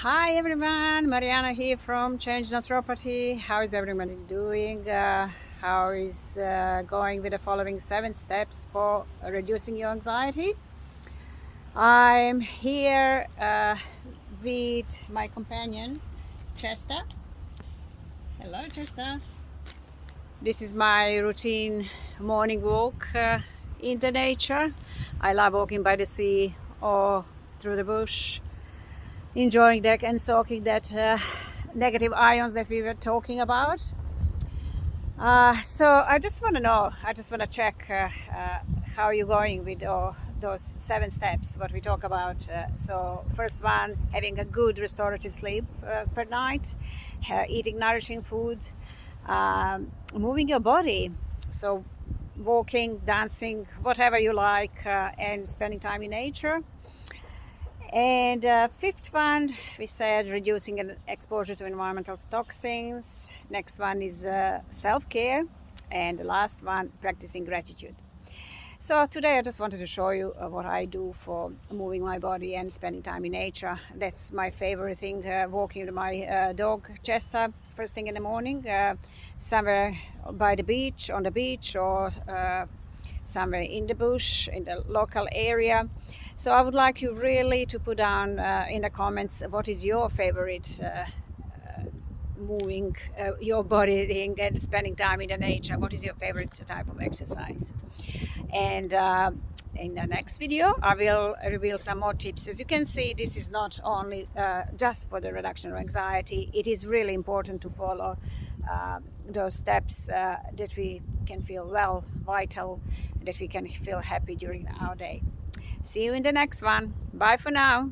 Hi everyone, Mariana here from Change Naturopathy. How is everybody doing? How is going with the following 7 steps for reducing your anxiety? I'm here with my companion Chester. Hello Chester. This is my routine morning walk in the nature. I love walking by the sea or through the bush, enjoying that and soaking that negative ions that we were talking about. So I just want to know, I just want to check how you're going with those 7 steps, what we talk about. So first one, having a good restorative sleep per night, eating nourishing food, moving your body. So walking, dancing, whatever you like, and spending time in nature. And fifth one, we said reducing exposure to environmental toxins. Next one is self-care. And the last one, practicing gratitude. So today I just wanted to show you what I do for moving my body and spending time in nature. That's my favorite thing, walking with my dog Chester first thing in the morning, somewhere by the beach, on the beach, or somewhere in the bush, in the local area. So I would like you really to put down in the comments what is your favorite moving your body and spending time in the nature. What is your favorite type of exercise? And in the next video I will reveal some more tips. As you can see, this is not only just for the reduction of anxiety. It is really important to follow those steps that we can feel well, vital, that we can feel happy during our day. See you in the next one. Bye for now.